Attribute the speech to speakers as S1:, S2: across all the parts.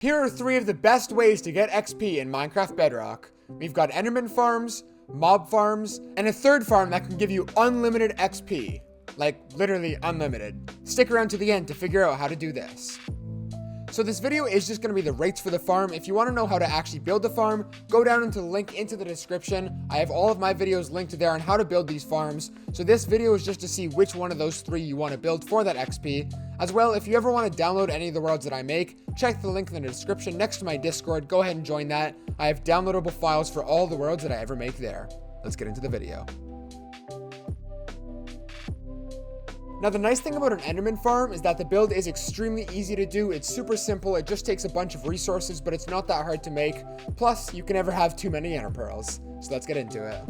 S1: Here are 3 of the best ways to get XP in Minecraft Bedrock. We've got Enderman Farms, Mob Farms, and a third farm that can give you unlimited XP. Like, literally unlimited. Stick around to the end to figure out how to do this. So this video is just going to be the rates for the farm. If you want to know how to actually build the farm, go down into the link into the description. I have all of my videos linked there on how to build these farms. So this video is just to see which one of those 3 you want to build for that XP. As well, if you ever want to download any of the worlds that I make, check the link in the description next to my Discord. Go ahead and join that. I have downloadable files for all the worlds that I ever make there. Let's get into the video. Now, the nice thing about an Enderman farm is that the build is extremely easy to do. It's super simple. It just takes a bunch of resources, but it's not that hard to make. Plus, you can never have too many Ender pearls. So let's get into it.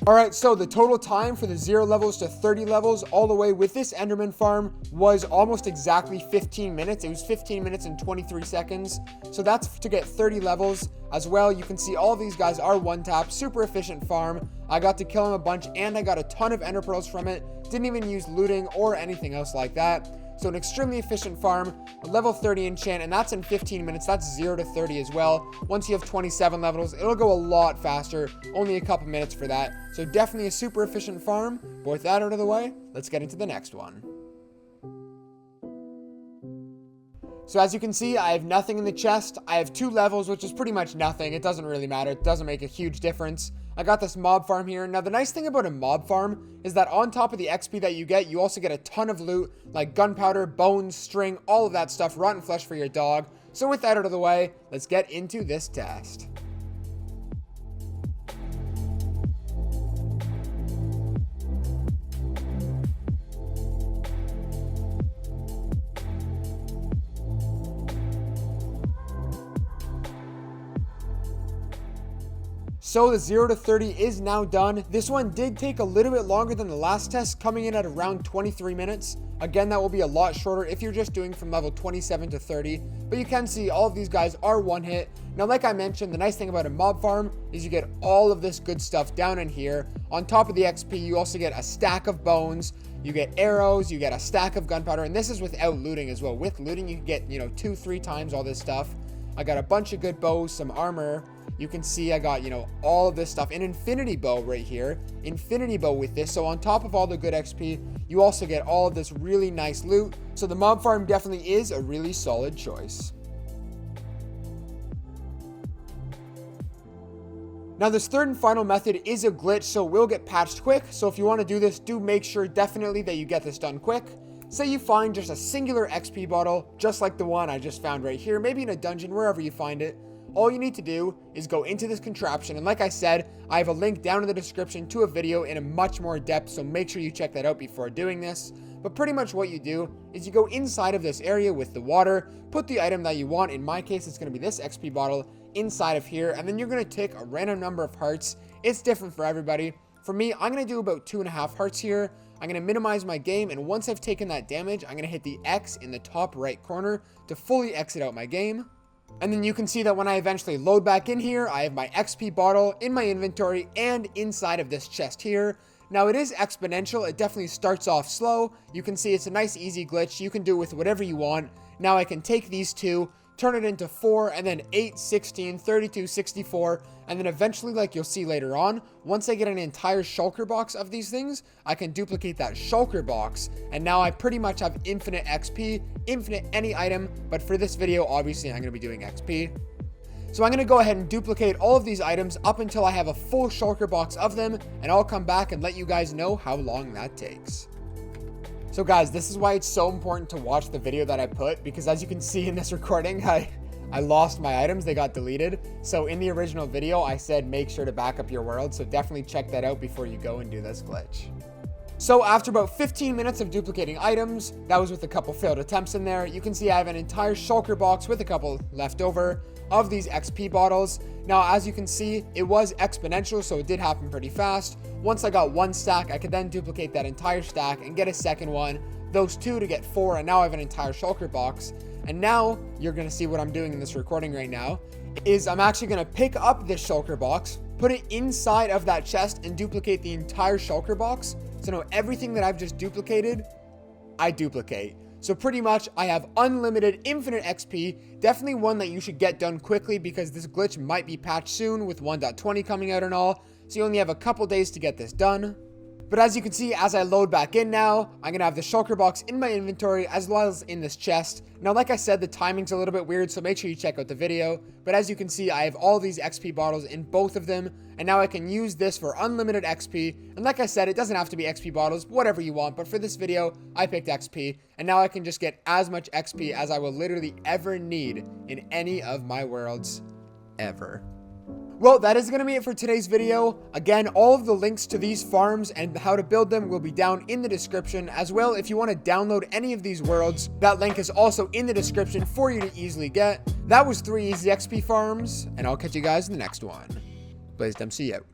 S1: Alright, so the total time for the 0 levels to 30 levels all the way with this Enderman farm was almost exactly 15 minutes. It was 15 minutes and 23 seconds. So that's to get 30 levels. As well, you can see all of these guys are one-tap, super efficient farm. I got to kill him a bunch and I got a ton of Ender pearls from it. Didn't even use looting or anything else like that. So an extremely efficient farm, a level 30 enchant, and that's in 15 minutes. That's 0 to 30 as well. Once you have 27 levels, it'll go a lot faster. Only a couple minutes for that. So definitely a super efficient farm. But with that out of the way, let's get into the next one. So as you can see, I have nothing in the chest. I have 2 levels, which is pretty much nothing. It doesn't really matter. It doesn't make a huge difference. I got this mob farm here. Now, the nice thing about a mob farm is that on top of the XP that you get, you also get a ton of loot, like gunpowder, bones, string, all of that stuff, rotten flesh for your dog. So with that out of the way, let's get into this test. So the 0 to 30 is now done. This one did take a little bit longer than the last test, coming in at around 23 minutes. Again, that will be a lot shorter if you're just doing from level 27 to 30. But you can see all of these guys are one hit. Now, like I mentioned, the nice thing about a mob farm is you get all of this good stuff down in here. On top of the XP, you also get a stack of bones. You get arrows, you get a stack of gunpowder, and this is without looting as well. With looting, you can get, 2-3 times all this stuff. I got a bunch of good bows, some armor. You can see I got, all of this stuff. An infinity bow right here. Infinity bow with this. So on top of all the good XP, you also get all of this really nice loot. So the mob farm definitely is a really solid choice. Now, this third and final method is a glitch, so it will get patched quick. So if you want to do this, do make sure definitely that you get this done quick. Say you find just a singular XP bottle, just like the one I just found right here, maybe in a dungeon, wherever you find it. All you need to do is go into this contraption, and like I said, I have a link down in the description to a video in a much more depth, so make sure you check that out before doing this. But pretty much what you do is you go inside of this area with the water, put the item that you want. In my case, it's going to be this XP bottle inside of here, and then you're going to take a random number of hearts. It's different for everybody. For me, I'm going to do about 2.5 hearts here. I'm going to minimize my game, and once I've taken that damage, I'm going to hit the X in the top right corner to fully exit out my game. And then you can see that when I eventually load back in here, I have my XP bottle in my inventory and inside of this chest here. Now, it is exponential. It definitely starts off slow. You can see it's a nice, easy glitch. You can do it with whatever you want. Now, I can take these 2, turn it into 4, and then 8, 16, 32, 64, and then eventually, like you'll see later on, once I get an entire shulker box of these things, I can duplicate that shulker box, and now I pretty much have infinite XP, infinite any item, but for this video, obviously, I'm going to be doing XP. So I'm going to go ahead and duplicate all of these items up until I have a full shulker box of them, and I'll come back and let you guys know how long that takes. So guys, this is why it's so important to watch the video that I put, because as you can see in this recording, I lost my items. They got deleted. So in the original video, I said make sure to back up your world. So definitely check that out before you go and do this glitch. So after about 15 minutes of duplicating items, that was with a couple failed attempts in there, you can see I have an entire shulker box with a couple left over of these XP bottles. Now, as you can see, it was exponential, so it did happen pretty fast. Once I got one stack, I could then duplicate that entire stack and get a second one, those two to get 4, and now I have an entire shulker box. And now you're going to see what I'm doing in this recording right now is I'm actually going to pick up this shulker box, put it inside of that chest, and duplicate the entire shulker box. So now everything that I've just duplicated, I duplicate. So pretty much I have unlimited infinite XP, definitely one that you should get done quickly because this glitch might be patched soon with 1.20 coming out and all. So you only have a couple days to get this done. But as you can see, as I load back in now, I'm going to have the shulker box in my inventory as well as in this chest. Now, like I said, the timing's a little bit weird, so make sure you check out the video. But as you can see, I have all these XP bottles in both of them, and now I can use this for unlimited XP. And like I said, it doesn't have to be XP bottles, whatever you want. But for this video, I picked XP, and now I can just get as much XP as I will literally ever need in any of my worlds ever. Well, that is going to be it for today's video. Again, all of the links to these farms and how to build them will be down in the description. As well, if you want to download any of these worlds, that link is also in the description for you to easily get. That was 3 easy XP farms, and I'll catch you guys in the next one. BlazedMC out.